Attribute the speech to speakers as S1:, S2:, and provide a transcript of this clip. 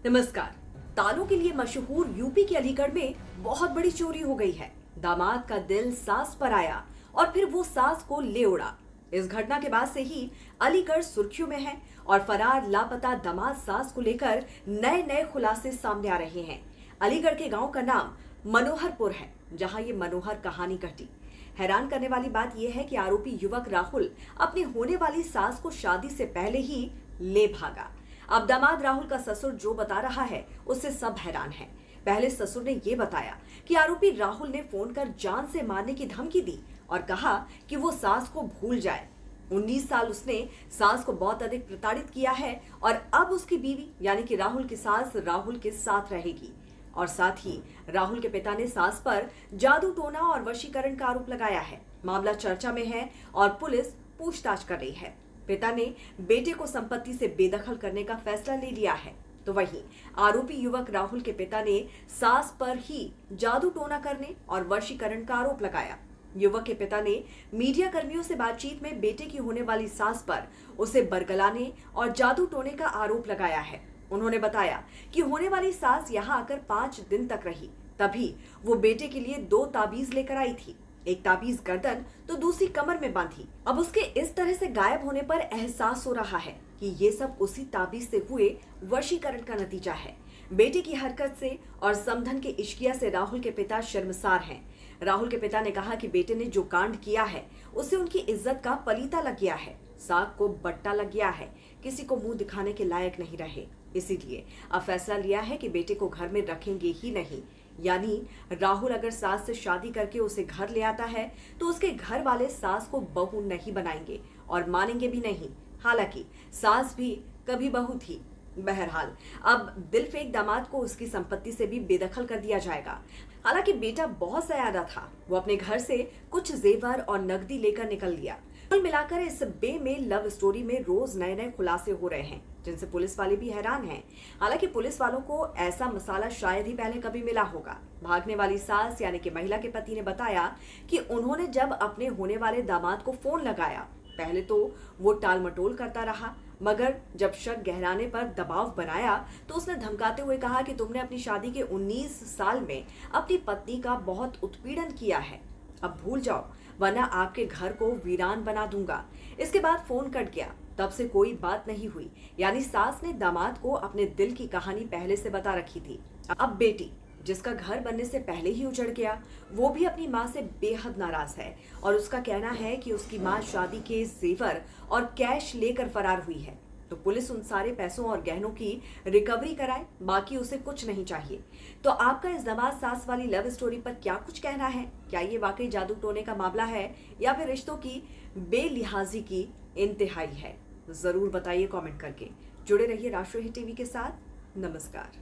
S1: नमस्कार। तालों के लिए मशहूर यूपी के अलीगढ़ में बहुत बड़ी चोरी हो गई है। दामाद का दिल सास पर आया और फिर वो सास को ले उड़ा। इस घटना के बाद से ही अलीगढ़ सुर्खियों में है और फरार लापता दामाद सास को लेकर नए नए खुलासे सामने आ रहे हैं। अलीगढ़ के गांव का नाम मनोहरपुर है, जहां ये मनोहर कहानी घटी। हैरान करने वाली बात यह है कि आरोपी युवक राहुल अपनी होने वाली सास को शादी से पहले ही ले भागा। अब दामाद राहुल का ससुर जो बता रहा है उससे सब हैरान हैं। पहले ससुर ने ये बताया कि आरोपी राहुल ने फोन कर जान से मारने की धमकी दी और कहा कि वो सास को भूल जाए। 19 साल उसने सास को बहुत अधिक प्रताड़ित किया है और अब उसकी बीवी यानी कि राहुल की सास राहुल के साथ रहेगी। और साथ ही राहुल के पिता ने सास पर जादू टोना और वशीकरण का आरोप लगाया है। मामला चर्चा में है और पुलिस पूछताछ कर रही है। पिता ने बेटे को संपत्ति से बेदखल करने का फैसला ले लिया है, तो वहीं आरोपी युवक राहुल के पिता ने सास पर ही जादू टोना करने और वशीकरण का आरोप लगाया। युवक के पिता ने मीडिया कर्मियों से बातचीत में बेटे की होने वाली सास पर उसे बरगलाने और जादू टोने का आरोप लगाया है। उन्होंने बताया कि होने वाली सास यहां आकर 5 दिन तक रही, तभी वो बेटे के लिए 2 ताबीज लेकर आई थी। एक ताबीज गर्दन तो दूसरी कमर में बांधी। अब उसके इस तरह से गायब होने पर एहसास हो रहा है कि ये सब उसी ताबीज से हुए वशीकरण का नतीजा है। बेटे की हरकत से और समधन के इश्किया से राहुल के पिता शर्मसार हैं। राहुल के पिता ने कहा कि बेटे ने जो कांड किया है उससे उनकी इज्जत का पलीता लग गया है, साग को बट्टा लग गया है, किसी को मुंह दिखाने के लायक नहीं रहे। इसीलिए अब फैसला लिया है कि बेटे को घर में रखेंगे ही नहीं। यानी राहुल अगर सास से शादी करके उसे घर ले आता है तो उसके घर वाले सास को बहू नहीं बनाएंगे और मानेंगे भी नहीं। हालांकि सास भी कभी बहू थी। बहरहाल अब दिल फेंक दामाद को उसकी संपत्ति से भी बेदखल कर दिया जाएगा। हालांकि बेटा बहुत सयादा था, वो अपने घर से कुछ जेवर और नकदी लेकर निकल लिया। कुल मिलाकर इस में लव स्टोरी में रोज नए नए खुलासे हो रहे हैं, जिनसे पुलिस वाले भी हैरान हैं। हालांकि पुलिस वालों को ऐसा मसाला शायद ही पहले कभी मिला होगा। भागने वाली सास यानी कि महिला के पति ने बताया कि उन्होंने जब अपने होने वाले दामाद को फोन लगाया, पहले तो वो टाल मटोल करता रहा, मगर जब शक गहराने पर दबाव बनाया तो उसने धमकाते हुए कहा कि तुमने अपनी शादी के 19 साल में अपनी पत्नी का बहुत उत्पीड़न किया है, अब भूल जाओ वरना आपके घर को वीरान बना दूंगा। इसके बाद फोन कट गया। तब से कोई बात नहीं हुई। यानी सास ने दामाद को अपने दिल की कहानी पहले से बता रखी थी। अब बेटी जिसका घर बनने से पहले ही उजड़ गया, वो भी अपनी माँ से बेहद नाराज है और उसका कहना है कि उसकी माँ शादी के जेवर और कैश लेकर फरार हुई है। तो पुलिस उन सारे पैसों और गहनों की रिकवरी कराए, बाकी उसे कुछ नहीं चाहिए। तो आपका इस दामाद सास वाली लव स्टोरी पर क्या कुछ कहना है? क्या ये वाकई जादू टोने का मामला है या फिर रिश्तों की बेलिहाजी की इंतहाई है? जरूर बताइए कमेंट करके। जुड़े रहिए राष्ट्रीय हिट टीवी के साथ। नमस्कार।